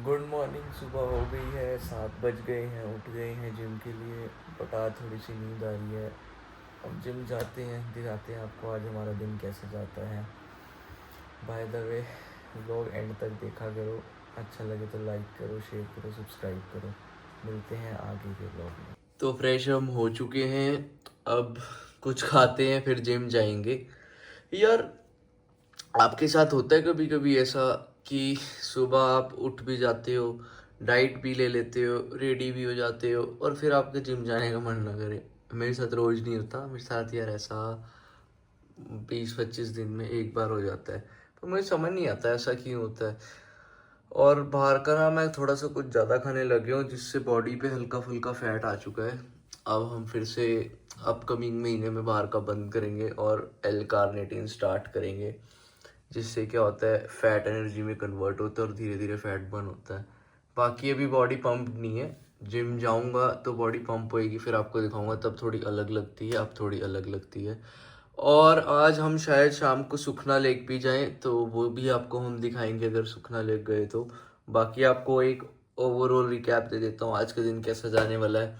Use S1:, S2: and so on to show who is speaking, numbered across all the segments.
S1: Good morning. सुबह हो गई है, 7 बज गए हैं, उठ गए हैं जिम के लिए। बट आज थोड़ी सी नींद आ रही है। अब जिम जाते हैं, दिखाते हैं आपको आज हमारा दिन कैसे जाता है। By the way, vlog and तक देखा करो। अच्छा लगे तो लाइक करो, शेयर करो, सब्सक्राइब करो। मिलते हैं आगे के व्लॉग में। तो फ्रेश हम हो चुके हैं, अब कुछ खाते हैं फिर जिम जाएंगे। यार, आपके साथ होता है कभी कभी ऐसा कि सुबह आप उठ भी जाते हो, डाइट भी ले लेते हो, रेडी भी हो जाते हो और फिर आपके जिम जाने का मन ना करे। मेरे साथ रोज नहीं होता, मेरे साथ यार ऐसा 20-25 दिन में एक बार हो जाता है। तो मुझे समझ नहीं आता ऐसा क्यों होता है। और बाहर का ना मैं थोड़ा सा कुछ ज़्यादा खाने लगे हूँ, जिससे बॉडी पे हल्का फुल्का फैट आ चुका है। अब हम फिर से अपकमिंग महीने में बाहर का बंद करेंगे और एल कार्निटीन स्टार्ट करेंगे, जिससे क्या होता है फैट एनर्जी में कन्वर्ट होता है और धीरे धीरे फैट बर्न होता है। बाकी अभी बॉडी पंप नहीं है, जिम जाऊंगा तो बॉडी पंप होएगी, फिर आपको दिखाऊंगा, तब थोड़ी अलग लगती है, अब थोड़ी अलग लगती है। और आज हम शायद शाम को सुखना लेक भी जाएं, तो वो भी आपको हम दिखाएंगे अगर सुखना लेक गए तो। बाकी आपको एक ओवरऑल रिकैप दे देता हूँ आज का दिन कैसा जाने वाला है।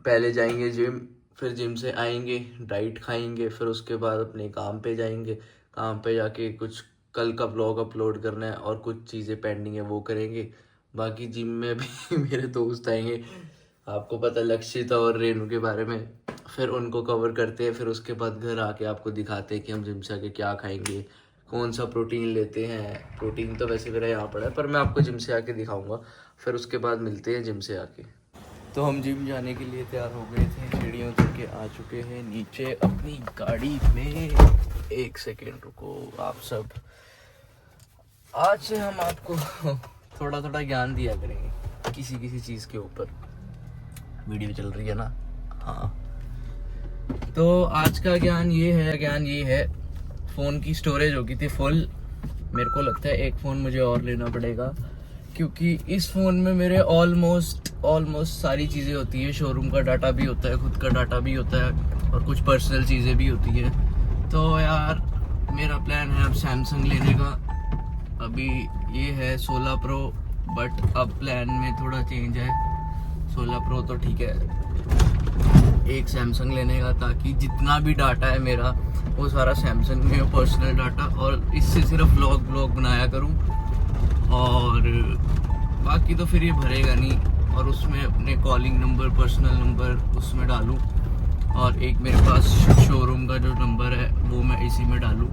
S1: पहले जाएंगे जिम, फिर जिम से आएंगे, डाइट खाएंगे, फिर उसके बाद अपने काम पे जाएंगे। काम पे जाके कुछ कल का ब्लॉग अपलोड करना है और कुछ चीज़ें पेंडिंग है वो करेंगे। बाकी जिम में भी मेरे दोस्त आएंगे, आपको पता है लक्षिता और रेनू के बारे में, फिर उनको कवर करते हैं। फिर उसके बाद घर आके आपको दिखाते हैं कि हम जिम से आके क्या खाएंगे, कौन सा प्रोटीन लेते हैं। प्रोटीन तो वैसे मेरा यहाँ पड़ा है, पर मैं आपको जिम से आके दिखाऊंगा। फिर उसके बाद मिलते हैं जिम से आके। तो हम जिम जाने के लिए तैयार हो गए थे, सीढ़ियों चढ़ के आ चुके हैं नीचे अपनी गाड़ी में। एक सेकेंड रुको आप सब। आज से हम आपको थोड़ा थोड़ा ज्ञान दिया करेंगे किसी किसी चीज़ के ऊपर। वीडियो चल रही है ना? हाँ। तो आज का ज्ञान ये है, फ़ोन की स्टोरेज हो गई थी फुल। मेरे को लगता है एक फ़ोन मुझे और लेना पड़ेगा, क्योंकि इस फ़ोन में मेरे ऑलमोस्ट सारी चीज़ें होती है। शोरूम का डाटा भी होता है, खुद का डाटा भी होता है और कुछ पर्सनल चीज़ें भी होती है। तो यार मेरा प्लान है अब सैमसंग लेने का। अभी ये है 16 प्रो, बट अब प्लान में थोड़ा चेंज है। 16 प्रो तो ठीक है, एक सैमसंग लेने का, ताकि जितना भी डाटा है मेरा वो सारा सैमसंग में हो, पर्सनल डाटा, और इससे सिर्फ व्लॉग बनाया करूं। और बाकी तो फिर ये भरेगा नहीं, और उसमें अपने कॉलिंग नंबर, पर्सनल नंबर उसमें डालूं, और एक मेरे पास शोरूम का जो नंबर है वो मैं इसी में डालूं।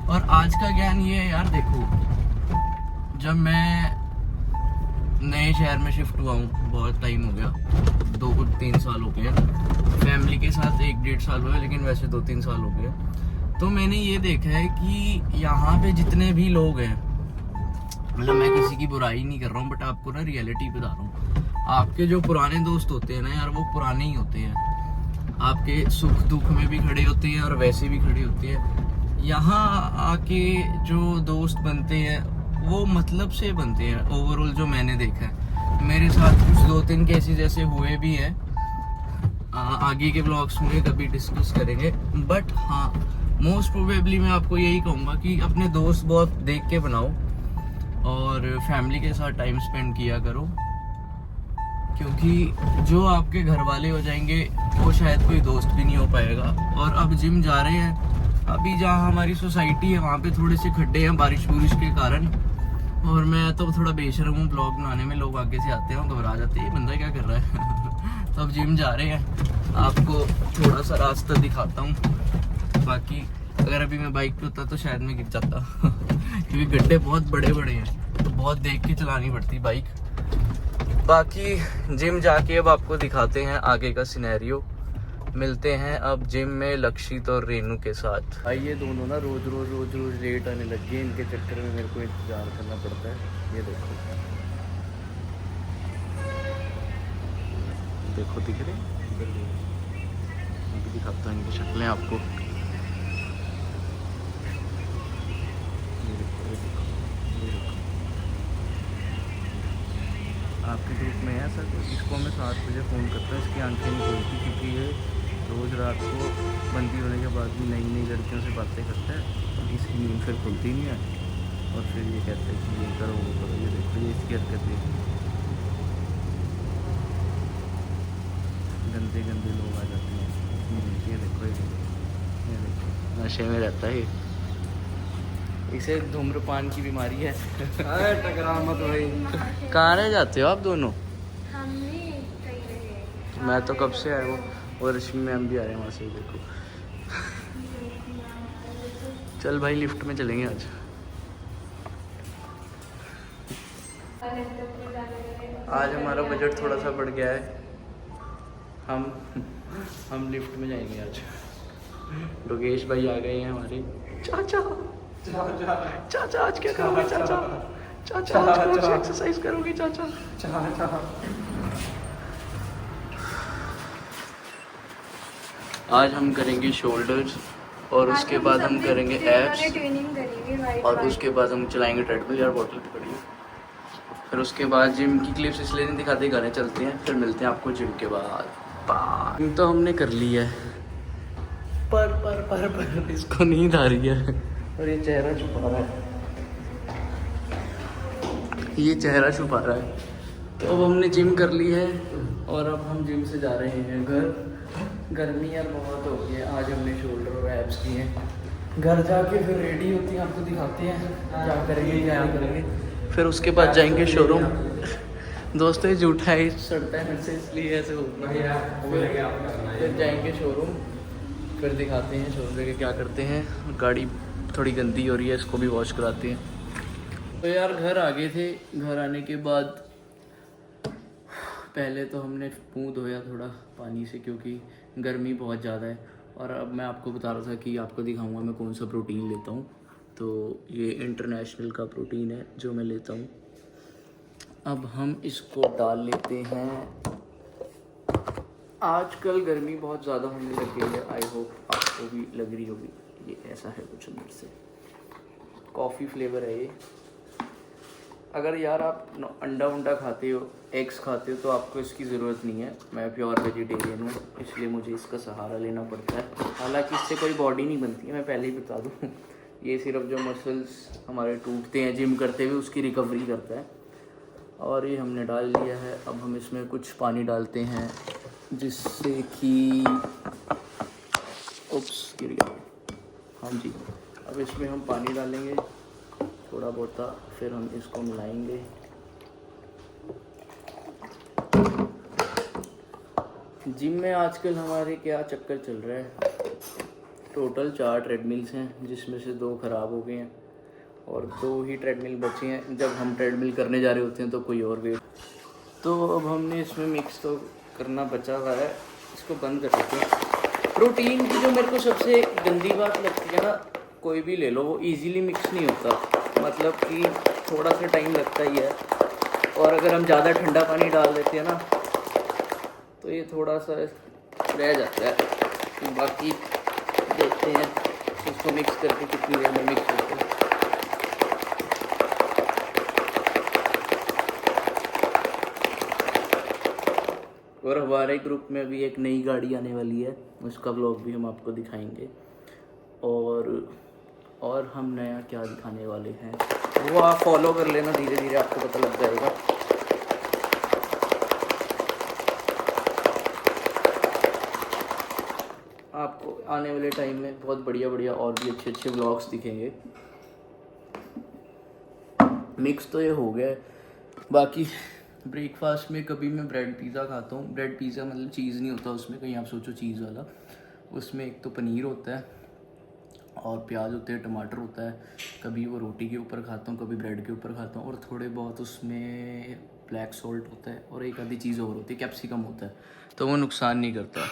S1: और आज का ज्ञान ये है यार, देखो जब मैं नए शहर में शिफ्ट हुआ हूँ, बहुत टाइम हो गया, 2-3 साल हो गए। फैमिली के साथ 1-1.5 साल हुए, लेकिन वैसे 2-3 साल हो गए। तो मैंने ये देखा है कि यहाँ पे जितने भी लोग हैं, मतलब मैं किसी की बुराई नहीं कर रहा हूँ, बट आपको ना रियलिटी बता रहा हूँ। आपके जो पुराने दोस्त होते हैं ना यार, वो पुराने ही होते हैं। आपके सुख दुख में भी खड़े होते हैं और वैसे भी खड़े होते हैं। यहाँ आके जो दोस्त बनते हैं वो मतलब से बनते हैं ओवरऑल, जो मैंने देखा है। मेरे साथ कुछ 2-3 केसेस ऐसे हुए भी हैं, आगे के ब्लॉग्स में कभी डिस्कस करेंगे। बट हाँ, मोस्ट प्रोबेबली मैं आपको यही कहूँगा कि अपने दोस्त बहुत देख के बनाओ और फैमिली के साथ टाइम स्पेंड किया करो, क्योंकि जो आपके घर वाले हो जाएंगे वो शायद कोई दोस्त भी नहीं हो पाएगा। और अब जिम जा रहे हैं, अभी जहाँ हमारी सोसाइटी है वहाँ पे थोड़े से खड्डे हैं बारिश के कारण, और मैं तो थोड़ा बेशर्म हूँ ब्लॉग बनाने में। लोग आगे से आते हैं, घबरा जाते हैं, बंदा क्या कर रहा है। तो अब जिम जा रहे हैं, आपको थोड़ा सा रास्ता दिखाता हूँ। बाकी अगर अभी मैं बाइक पे होता तो शायद मैं गिर जाता क्योंकि गड्ढे बहुत बड़े बड़े हैं, तो बहुत देख के चलानी पड़ती बाइक। बाकी जिम जाके अब आपको दिखाते हैं आगे का सिनेरियो। मिलते हैं अब जिम में लक्षित और रेनू के साथ। आइए, दोनों ना रोज लेट आने लग गए, इनके चक्कर में मेरे को इंतजार करना पड़ता है। ये देखो देखो दिख रहे, अभी दिखाता हूँ इनकी शक्लें आपको। आपके ग्रुप में है सर, इसको मैं 7 बजे फ़ोन करता हूँ, इसकी आंखें नहीं खुलती, क्योंकि ये रोज़ रात को बंदी होने के बाद भी नई नई लड़कियों से बातें करता है, इसकी नींद फिर खुलती नहीं है। और फिर ये कहते हैं कि ये करो वो करो। ये देखो ये इसकी हरकतें, गंदे गंदे लोग आ जाते हैं। ये देखो ये देखो नशे में रहता है ये। इसे धूम्रपान की बीमारी है।
S2: टकरा मत भाई।
S1: कहाँ रह जाते हो आप दोनों? मैं तो कब से आया हूँ और रश्मि मैम भी आए हैं वहाँ से। देखो चल भाई लिफ्ट में चलेंगे आज। आज हमारा बजट थोड़ा सा बढ़ गया है। हम लिफ्ट में जाएंगे आज। योगेश भाई आ गए हैं हमारे। चाचा चाचा आज क्या करोगे चाचा? चाचा आज कौन सी एक्सरसाइज करोगे चाचा? आज हम करेंगे शोल्डर्स और उसके बाद हम करेंगे एब्स और उसके बाद हम चलाएंगे ट्रेडमिल। यार बॉटल पकड़िए। फिर उसके बाद जिम की क्लिप्स इसलिए नहीं दिखाते, गाने चलते हैं। फिर मिलते हैं आपको जिम के बाद। जिम तो हमने कर ली है पर इसको नींद आ रही है और ये चेहरा छुपा रहा है। ये चेहरा छुपा रहा है। तो अब हमने जिम कर ली है और अब हम जिम से जा रहे हैं घर। गर्मी यार बहुत हो गई है। आज हमने शोल्डर और एब्स किए हैं। घर जाके फिर रेडी होती हैं, आपको दिखाते हैं क्या करेंगे क्या नहीं करेंगे। फिर उसके बाद जाएंगे शोरूम। दोस्तों ये झूठा है, सड़ता है मेरे से इसलिए ऐसे होता है। फिर जाएंगे शोरूम, फिर दिखाते हैं शोरूम के क्या करते हैं। गाड़ी थोड़ी गंदी हो रही है, इसको भी वॉश कराते हैं। तो यार घर आ गए थे। घर आने के बाद पहले तो हमने मुँह धोया थोड़ा पानी से, क्योंकि गर्मी बहुत ज़्यादा है। और अब मैं आपको बता रहा था कि आपको दिखाऊंगा मैं कौन सा प्रोटीन लेता हूँ। तो ये इंटरनेशनल का प्रोटीन है जो मैं लेता हूँ। अब हम इसको डाल लेते हैं। आजकल गर्मी बहुत ज़्यादा होने लग गई है, आई होप आपको भी लग रही होगी। ये ऐसा है कुछ अंदर से, कॉफ़ी फ्लेवर है ये। अगर यार आप अंडा उंडा खाते हो, एग्स खाते हो, तो आपको इसकी ज़रूरत नहीं है। मैं प्योर वेजिटेरियन हूँ, इसलिए मुझे इसका सहारा लेना पड़ता है। हालांकि इससे कोई बॉडी नहीं बनती है, मैं पहले ही बता दूँ। ये सिर्फ जो मसल्स हमारे टूटते हैं जिम करते हुए उसकी रिकवरी करता है। और ये हमने डाल लिया है। अब हम इसमें कुछ पानी डालते हैं जिससे कि उप्स गिर गया। हाँ जी, अब इसमें हम पानी डालेंगे थोड़ा बहुत, फिर हम इसको मिलाएंगे। जिम में आजकल हमारे क्या चक्कर चल रहा है। टोटल 4 ट्रेडमिल्स हैं जिसमें से 2 ख़राब हो गए हैं और 2 ही ट्रेडमिल बचे हैं। जब हम ट्रेडमिल करने जा रहे होते हैं तो कोई और वेट। तो अब हमने इसमें मिक्स तो करना बचा हुआ है, इसको बंद कर देते हैं। प्रोटीन की जो मेरे को सबसे गंदी बात लगती है ना, कोई भी ले लो वो इजीली मिक्स नहीं होता। मतलब कि थोड़ा सा टाइम लगता ही है। और अगर हम ज़्यादा ठंडा पानी डाल देते हैं ना तो ये थोड़ा सा रह जाता है। बाकी देखते हैं इसको मिक्स करके कितनी देर में मिक्स होता है। और हमारे ग्रुप में भी एक नई गाड़ी आने वाली है, उसका व्लॉग भी हम आपको दिखाएंगे। और हम नया क्या दिखाने वाले हैं वो आप फॉलो कर लेना, धीरे धीरे आपको पता लग जाएगा। आपको आने वाले टाइम में बहुत बढ़िया बढ़िया और भी अच्छे अच्छे व्लॉग्स दिखेंगे। मिक्स तो ये हो गया है। बाकी ब्रेकफास्ट में कभी मैं ब्रेड पिज़्ज़ा खाता हूँ। ब्रेड पिज़्ज़ा मतलब चीज़ नहीं होता उसमें, कहीं आप सोचो चीज़ वाला। उसमें एक तो पनीर होता है और प्याज होते हैं, टमाटर होता है। कभी वो रोटी के ऊपर खाता हूँ, कभी ब्रेड के ऊपर खाता हूँ। और थोड़े बहुत उसमें ब्लैक सॉल्ट होता है और एक आधी चीज़ और होती है, कैप्सिकम होता है। तो वो नुकसान नहीं करता।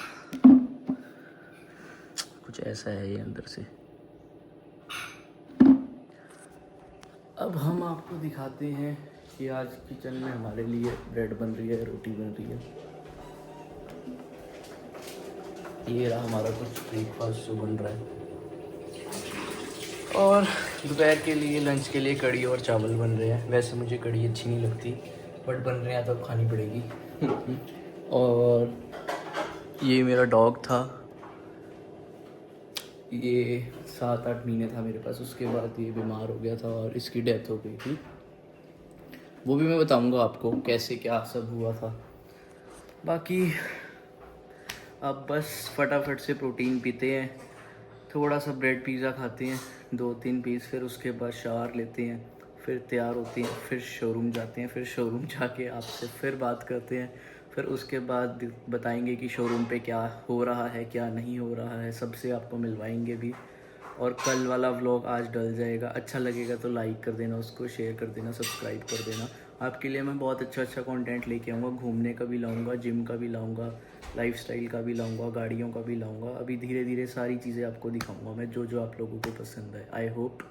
S1: कुछ ऐसा है ये अंदर से। अब हम आपको दिखाते हैं कि आज किचन में हमारे लिए ब्रेड बन रही है, रोटी बन रही है। ये रहा हमारा कुछ ब्रेकफास्ट जो बन रहा है। और दोपहर के लिए, लंच के लिए कढ़ी और चावल बन रहे हैं। वैसे मुझे कढ़ी अच्छी नहीं लगती बट बन रहे हैं तो अब खानी पड़ेगी। और ये मेरा डॉग था, ये 7-8 महीने था मेरे पास, उसके बाद ये बीमार हो गया था और इसकी डेथ हो गई थी। वो भी मैं बताऊंगा आपको कैसे क्या सब हुआ था। बाकी अब बस फटाफट से प्रोटीन पीते हैं, थोड़ा सा ब्रेड पिज़्ज़ा खाते हैं 2-3 पीस, फिर उसके बाद शावर लेते हैं, फिर तैयार होते हैं, फिर शोरूम जाते हैं, फिर शोरूम जाके आपसे फिर बात करते हैं, फिर उसके बाद बताएंगे कि शोरूम पे क्या हो रहा है क्या नहीं हो रहा है, सबसे आपको मिलवाएंगे भी। और कल वाला व्लॉग आज डल जाएगा, अच्छा लगेगा तो लाइक कर देना, उसको शेयर कर देना, सब्सक्राइब कर देना। आपके लिए मैं बहुत अच्छा कंटेंट लेके आऊँगा, घूमने का भी लाऊँगा, जिम का भी लाऊँगा, लाइफस्टाइल का भी लाऊंगा, गाड़ियों का भी लाऊंगा। अभी धीरे धीरे सारी चीज़ें आपको दिखाऊंगा मैं, जो जो आप लोगों को पसंद है। आई होप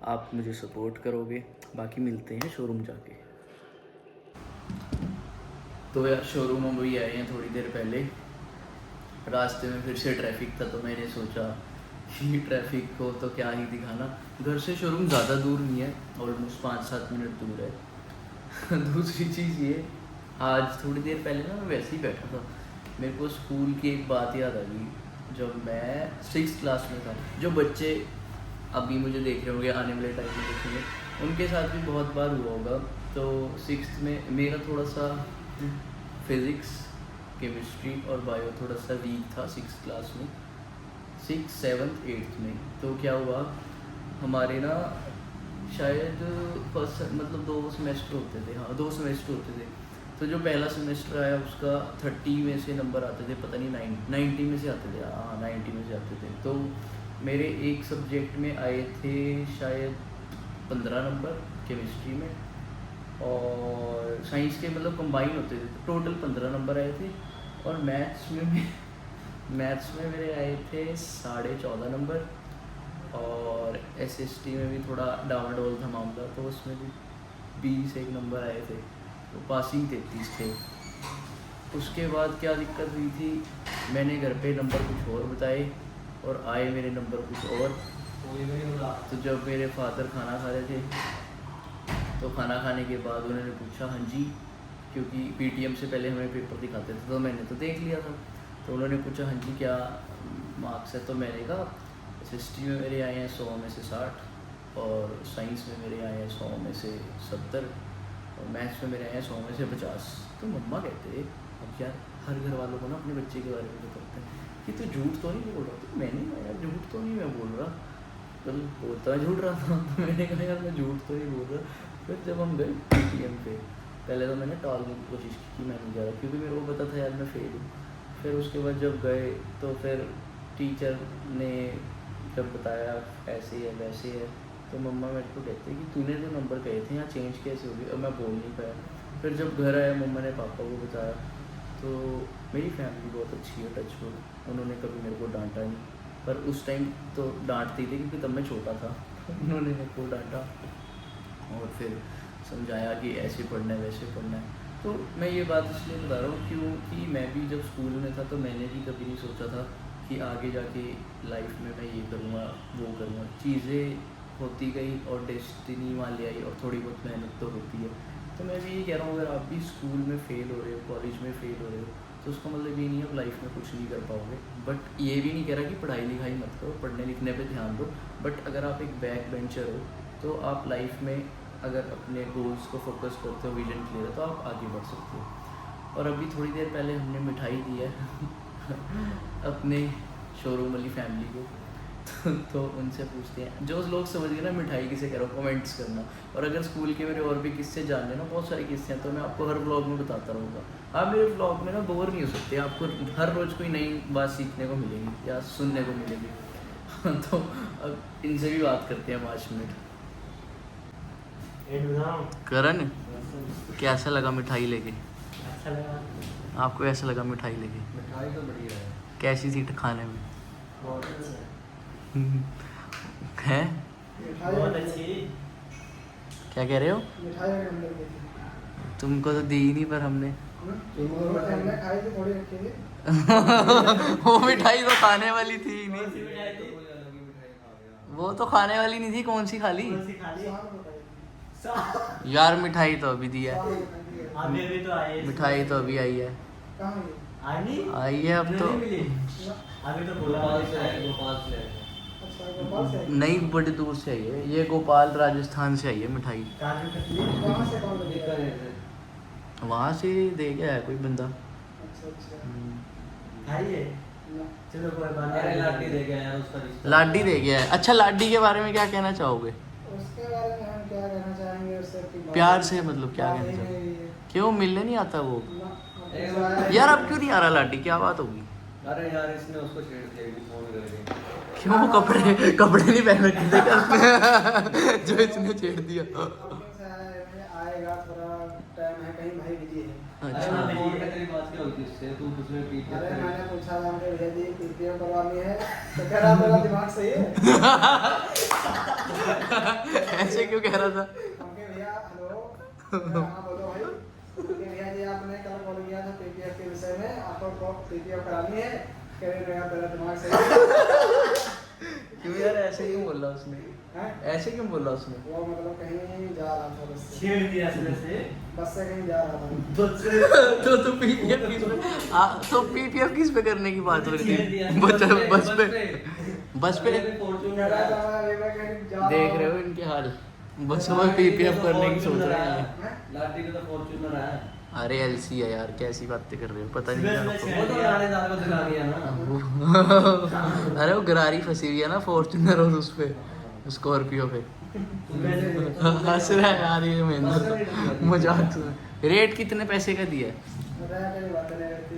S1: आप मुझे सपोर्ट करोगे। बाकी मिलते हैं शोरूम जाके। तो यार शोरूम हम भी आए हैं थोड़ी देर पहले, रास्ते में फिर से ट्रैफिक था तो मैंने सोचा कि ट्रैफिक को तो क्या ही दिखाना। घर से शोरूम ज़्यादा दूर नहीं है, ऑलमोस्ट 5-7 मिनट दूर है। दूसरी चीज़ ये, आज थोड़ी देर पहले ना मैं वैसे ही बैठा था, मेरे को स्कूल की एक बात याद आ गई। जब मैं 6th क्लास में था, जो बच्चे अभी मुझे देख रहे होंगे, आने वाले टाइम में देखेंगे, उनके साथ भी बहुत बार हुआ होगा। तो 6th में मेरा थोड़ा सा फिज़िक्स, केमिस्ट्री और बायो थोड़ा सा वीक था 6th क्लास में, 6th 7th 8th में। तो क्या हुआ, हमारे ना शायद फर्स्ट मतलब 2 सेमेस्टर होते थे, हाँ 2 सेमेस्टर होते थे। तो जो पहला सेमेस्टर आया उसका 30 में से नंबर आते थे, पता नहीं 90 में से आते थे, हाँ 90 में से आते थे। तो मेरे एक सब्जेक्ट में आए थे शायद 15 नंबर केमिस्ट्री में, और साइंस के मतलब कंबाइन होते थे, तो टोटल 15 नंबर आए थे। और मैथ्स में मेरे आए थे 14.5 नंबर, और SST में भी थोड़ा डावाडोल था मामला, तो उसमें भी 21 नंबर आए थे, तो पासिंग 33 थे। उसके बाद क्या दिक्कत हुई थी, मैंने घर पे नंबर कुछ और बताए और आए मेरे नंबर कुछ और। तो जब मेरे फादर खाना खा रहे थे, तो खाना खाने के बाद उन्होंने पूछा हाँ जी, क्योंकि PTM से पहले हमें पेपर दिखाते थे तो मैंने तो देख लिया था। तो उन्होंने पूछा हाँ जी क्या मार्क्स है, तो मैंने कहा SST में मेरे आए हैं 100 में से 60, और साइंस में मेरे आए हैं 100 में से 70, और मैथ्स में मेरे आए हैं 100 में से 50। तो मम्मा कहते अब यार हर घर वालों को ना अपने बच्चे के बारे में बताते हैं कि तू झूठ तो नहीं बोल रहा। तो मैंने कहा यार झूठ तो नहीं मैं बोल रहा, कल बोलता झूठ रहा था। तो मैंने कहा यार मैं झूठ तो नहीं बोल रहा। फिर जब हम गए PTM पे, पहले तो मैंने टालने की कोशिश की कि मैं नहीं जा रहा, क्योंकि मेरे को पता था यार मैं फेल हूँ। फिर उसके बाद जब गए तो फिर टीचर ने जब बताया ऐसे है वैसे है, तो मम्मा मेरे को कहते कि तूने जो नंबर कहे थे यहाँ चेंज कैसे हो गए। अब मैं बोल नहीं पाया। फिर जब घर आया मम्मा ने पापा को बताया, तो मेरी फैमिली बहुत अच्छी है, टचवुड, उन्होंने कभी मेरे को डांटा नहीं। पर उस टाइम तो डांटती थी क्योंकि तब मैं छोटा था। उन्होंने मेरे को डांटा और फिर समझाया कि ऐसे पढ़ना है वैसे पढ़ना है। तो मैं ये बात इसलिए बता रहा हूँ क्योंकि मैं भी जब स्कूल में था तो मैंने भी कभी नहीं सोचा था कि आगे जाके लाइफ में मैं ये करूँगा वो करूँगा। चीज़ें होती गई और डेस्टिनी मान ले आई, और थोड़ी बहुत मेहनत तो होती है। तो मैं भी ये कह रहा हूँ, अगर आप भी स्कूल में फ़ेल हो रहे हो, कॉलेज में फ़ेल हो रहे हो, तो उसका मतलब ये नहीं है आप लाइफ में कुछ नहीं कर पाओगे। बट ये भी नहीं कह रहा कि पढ़ाई लिखाई मत करो, पढ़ने लिखने पे ध्यान दो। बट अगर आप एक बैक बेंचर हो तो आप लाइफ में अगर अपने गोल्स को फोकस करते हो, विजन क्लियर है, तो आप आगे बढ़ सकते हो। और अभी थोड़ी देर पहले हमने मिठाई दी है अपने शोरूम वाली फैमिली को। तो उनसे पूछते हैं, जो लोग समझ गए ना मिठाई किसे कह रहा हूँ, कमेंट्स करना। और अगर स्कूल के मेरे और भी किस्से जानने ना, बहुत सारे किस्से हैं, तो मैं आपको हर व्लॉग में बताता रहूँगा। आप मेरे व्लॉग में ना बोर नहीं हो सकते, आपको हर रोज़ कोई नई बात सीखने को मिलेगी या सुनने को मिलेगी। तो अब इनसे भी बात करते हैं 5 मिनट। करण, कैसा लगा मिठाई लेके?
S2: अच्छा लगा।
S1: आपको कैसा लगा मिठाई लेके?
S2: मिठाई तो बढ़िया है,
S1: कैसी थी खाने में?
S2: बहुत अच्छी
S1: है?
S2: बहुत अच्छी।
S1: क्या कह रहे हो?
S3: मिठाई का नंबर देखिए।
S1: तुमको तो दी ही नहीं, पर हमने
S3: हमने खाई तो थोड़ी रखी थी।
S1: वो मिठाई तो खाने वाली थी ही नहीं।
S2: मिठाई तो कोई अलग ही मिठाई खा गया।
S1: वो तो खाने वाली नहीं थी, कौन सी खाली?
S3: साल
S1: यार मिठाई तो अभी दी है,
S2: अभी अभी तो आई है।
S1: मिठाई तो अभी आई है।
S3: कहाँ है?
S2: आई नहीं?
S1: आई है अब तो।
S2: नहीं मिली। अभी तो बोला 5 ले।
S3: अच्छा गोपाल से
S1: नहीं, बड़ी दूर से आई है ये, गोपाल राजस्थान से आई है मिठाई।
S2: काजू कतली
S3: कहाँ से कौन लेके आया?
S1: वहाँ से दे गया है कोई बंदा।
S3: अच्छा अच्छा
S2: खाई है
S3: ना।
S2: चलो कोई बात नहीं। अरे लाठी दे गया यार उसका रिश्ता।
S1: लाडी दे गया है। अच्छा, लाडी के बारे में क्या कहना चाहोगे?
S3: उसके बारे में हम क्या कहना चाहेंगे उससे कि
S1: प्यार से मतलब क्या
S3: बात
S1: कहना
S3: ही
S1: चाहोगे?
S3: नहीं है।
S1: क्यों मिलने नहीं आता वो?
S3: ना,
S2: एक
S3: अब
S2: बार-
S3: तो
S1: यार अब क्यों नहीं आ रहा लाडी, क्या बात होगी?
S2: अरे यार इसने उसको छेड़ दिया कि फोन करके।
S1: क्यों कपड़े नहीं पहन रखे थे क्या उसने? जो इसने छेड़ दिया।
S3: आउटिंग से आया है, आएगा, थोड़ा टाइम है, कहीं भाई बिजी है।
S2: अरे
S1: अच्छा।
S2: मैं फोन पे तेरी बात क्या हुई थी उससे? तू उसमें पीट
S3: अरे
S2: के
S3: मैंने पूछा था हमने भैया जी पीपीएम करवानी है तो कह रहा मेरा दिमाग सही है।
S1: ऐसे क्यों कह रहा था?
S3: हमके भैया हेलो, हाँ बोलो भाई। हमके भैया जी आपने कल कॉल किया था पीपीएफ के विषय में, आपको पीपीएफ करानी है, कह रहे मेरा तेरा दिमाग सही है।
S1: क्यों यार, ऐसे क्यों बोला उसने?
S3: हैं?
S1: ऐसे क्यों बोला उसने?
S3: वो मतलब कहीं जा रहा था बस से,
S2: छेड़ दिया इसने से।
S3: बस से कहीं जा रहा था।
S1: तो पीपीएफ किस पे? तो पीपीएफ किस पे करने की बात हो रही
S2: छेड़
S1: थी?
S2: दिया।
S1: बस पे। बस पे
S2: अरे फॉर्च्यून
S3: कह रहा था मैं कहीं जा रहा
S1: देख
S3: हूँ।
S1: रहे हो इनके हाल, बस में पीपीएफ करने की सोच रहे हैं।
S3: हैं?
S2: लाठी का तो फॉर्च्यूनर है।
S1: अरे एलसी है यार, कैसी बातें कर रहे हो, पता नहीं
S2: सुबह
S1: क्या
S2: सुबह
S1: आपको।
S2: छेड़ वो तो लानेदार को दिखा दिया ना।
S1: अरे वो गरारी फंसी हुई है ना फॉर्च्यूनर और उस पे स्कॉर्पियो पे। हंस रहा है यार ये महेंद्र, मजाक सुन। रेट कितने पैसे का दिया है?
S3: रह गई बातें नहीं रहती।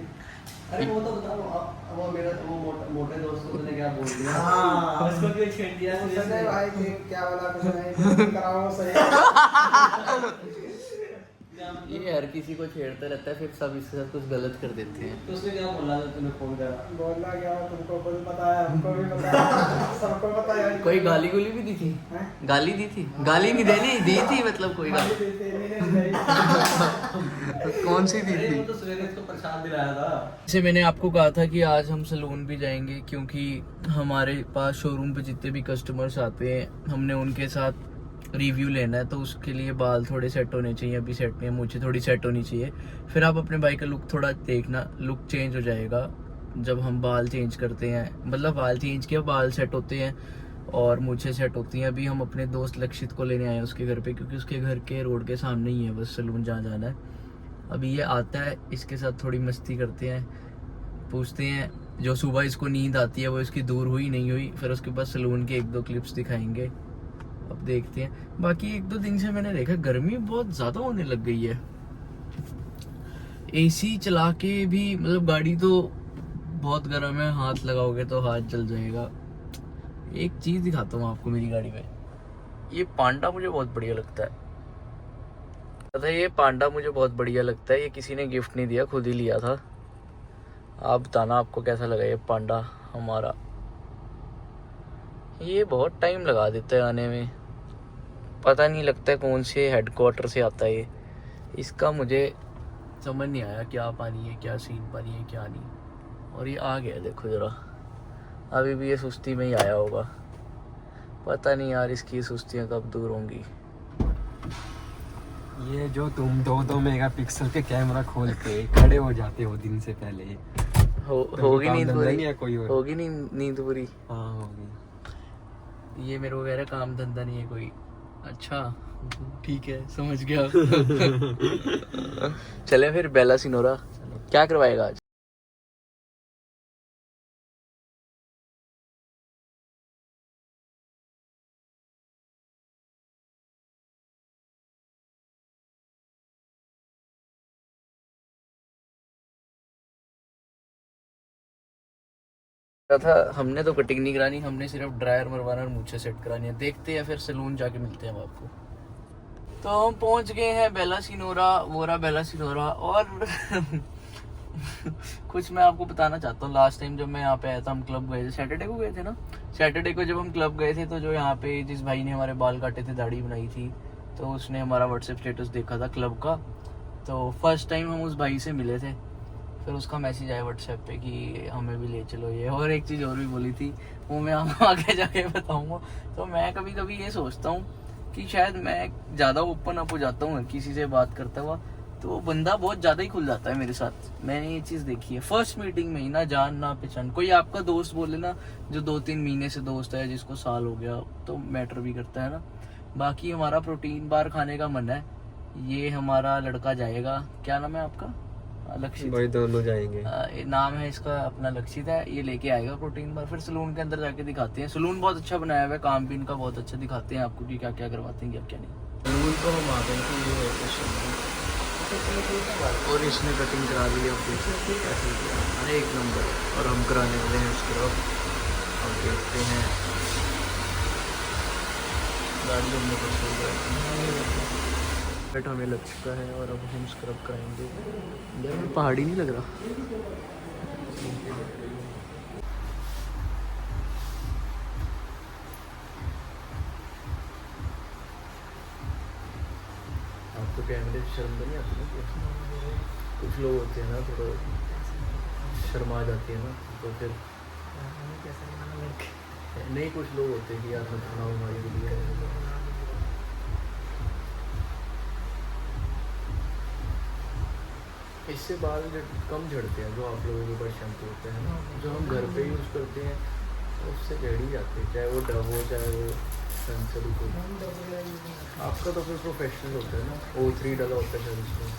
S2: अरे वो तो बताओ अब वो मेरा वो मोटे दोस्त को तूने क्या बोल दिया? हाँ उसको क्यों छेड़ दिया?
S3: संजय भाई की क्या बोला कुछ नहीं, जो कराओ सही।
S1: ये हर किसी को छेड़ता रहता है, फिर सब इसके साथ कुछ गलत कर देते हैं।
S2: तो उसने क्या बोला जब तूने फोन करा?
S3: बोलना क्या, तुमको खुद पता है, हमको भी पता है, सबको पता है।
S1: कोई गाली गुली भी दी थी?
S3: हैं?
S1: गाली दी थी? गाली नहीं देनी, दी थी मतलब कोई
S3: गाली
S1: गाली?
S3: देते नहीं, नहीं।
S1: कौन सी दी
S2: अरे
S1: थी?
S2: वो तो सवेरे इसको प्रसाद दिलाया था।
S1: जैसे मैंने आपको कहा था कि आज हम सलून भी जाएंगे, क्योंकि हमारे पास शोरूम पे जितने भी कस्टमर्स आते हैं हमने उनके साथ रिव्यू लेना है, तो उसके लिए बाल थोड़े सेट होने चाहिए। अभी सेट नहीं है, मुझे थोड़ी सेट होनी चाहिए। फिर आप अपने बाइक का लुक थोड़ा देखना, लुक चेंज हो जाएगा जब हम बाल चेंज करते हैं। मतलब बाल चेंज किया, बाल सेट होते हैं और मुझे सेट होती हैं। अभी हम अपने दोस्त लक्षित को लेने आए हैं उसके घर पे, क्योंकि उसके घर के रोड के सामने ही है बस सलून जहाँ जाना है। अभी ये आता है, इसके साथ थोड़ी मस्ती करते हैं, पूछते हैं जो सुबह इसको नींद आती है वो इसकी दूर हुई नहीं हुई। फिर उसके बाद सलून के 1-2 क्लिप्स दिखाएंगे, अब देखते हैं। बाकी 1-2 दिन से मैंने देखा गर्मी बहुत ज़्यादा होने लग गई है। एसी चला के भी मतलब गाड़ी तो बहुत गर्म है, हाथ लगाओगे तो हाथ जल जाएगा। एक चीज़ दिखाता हूँ आपको मेरी गाड़ी में, ये पांडा मुझे बहुत बढ़िया लगता है। पता है, ये पांडा मुझे बहुत बढ़िया लगता है। ये किसी ने गिफ्ट नहीं दिया, खुद ही लिया था। आप बताना आपको कैसा लगा ये पांडा हमारा। ये बहुत टाइम लगा देता है आने में, पता नहीं लगता है कौन से हेडक्वार्टर से आता है ये। इसका मुझे समझ नहीं आया क्या पानी है, क्या सीन पानी है, क्या नहीं। और ये आ गया देखो ज़रा, अभी भी ये सुस्ती में ही आया होगा। पता नहीं यार इसकी सुस्तियाँ कब दूर होंगी।
S4: ये जो तुम 2-2 मेगापिक्सल के कैमरा खोल के खड़े हो जाते हो दिन से पहले,
S1: होगी नींद
S4: धंधा नहीं है
S1: पूरी?
S4: कोई और?
S1: होगी नींद पूरी?
S4: हाँ होगी।
S1: ये मेरे को कह रहा है काम धंधा नहीं है कोई। अच्छा ठीक है, समझ गया। चले फिर बेला सिनोरा। क्या करवाएगा आज? था हमने तो कटिंग नहीं करानी, हमने सिर्फ ड्रायर मरवाना और मूछें सेट करानी है। देखते हैं फिर सलून जाके मिलते हैं हम आपको। तो हम पहुंच गए हैं बेला सिनोरा, वोरा बेला सिनोरा। और कुछ मैं आपको बताना चाहता हूँ। लास्ट टाइम जब मैं यहाँ पे आया था, हम क्लब गए थे, सैटरडे को गए थे ना। सैटरडे को जब हम क्लब गए थे तो जो यहाँ पे जिस भाई ने हमारे बाल काटे थे, दाढ़ी बनाई थी, तो उसने हमारा व्हाट्सएप स्टेटस देखा था क्लब का। तो फर्स्ट टाइम हम उस भाई से मिले थे। फिर उसका मैसेज आया व्हाट्सएप पे कि हमें भी ले चलो ये। और एक चीज़ और भी बोली थी, वो मैं आपको आगे जाके बताऊँगा। तो मैं कभी कभी ये सोचता हूँ कि शायद मैं ज़्यादा ओपन अप हो जाता हूँ किसी से बात करता हुआ, तो वो बंदा बहुत ज्यादा ही खुल जाता है मेरे साथ। मैंने ये चीज देखी है फर्स्ट मीटिंग में ही, ना जान ना पहचान। कोई आपका दोस्त बोले ना जो 2-3 महीने से दोस्त है, जिसको साल हो गया, तो मैटर भी करता है ना। बाकी हमारा प्रोटीन बार खाने का मन है। ये हमारा लड़का जाएगा, क्या नाम है आपका? लक्षित।
S4: वही दोनों जाएंगे।
S1: नाम है इसका अपना लक्षित है। ये लेके आएगा प्रोटीन बार, फिर सलून के अंदर जाके दिखाते हैं। सलून बहुत अच्छा बनाया हुआ है, काम भी इनका बहुत अच्छा, दिखाते हैं आपको कि क्या क्या करवाते हैं क्या क्या नहीं। सलून तो हम आ गए थे, ये है और इसने कटिंग करा ली अब कैसे किया, अरे एक नंबर। और हम कराने वाले हैं स्क्रब। अब देखते हैं, गाड़ी हमने पर बेट हमें लग चुका है और अब हम स्क्रब कराएंगे। यार पहाड़ी नहीं लग रहा। आपको कैमरे से शर्म तो नहीं आती ना? कुछ लोग होते हैं ना थोड़ा शर्मा जाते हैं ना, तो फिर नहीं, कुछ लोग होते हैं कि यार मत बनाओ हमारी वीडियो। इससे बाल कम झड़ते हैं, जो आप लोगों के ऊपर शैम्पू होते हैं ना, जो हम घर पे यूज़ करते हैं उससे झड़ ही जाते हैं, चाहे वो डव हो चाहे वो सनसिल्क हो। आपका तो फिर प्रोफेशनल होता है ना, O3 डला होता है उसमें।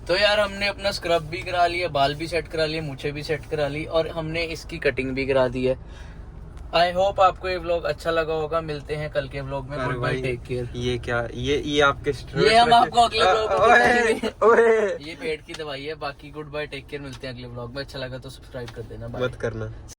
S1: तो यार हमने अपना स्क्रब भी करा लिया, बाल भी सेट करा लिए, मूछें भी सेट करा ली और हमने इसकी कटिंग भी करा दी है। आई होप आपको ये व्लॉग अच्छा लगा होगा। मिलते हैं कल के व्लॉग में। Goodbye, take care.
S4: ये क्या, ये आपके
S1: ये हम आपको अगले व्लॉग में बताएंगे। ये पेट की दवाई है। बाकी गुड बाय, टेक केयर। मिलते हैं अगले व्लॉग में। अच्छा लगा तो सब्सक्राइब कर देना। बाय।
S4: मत करना।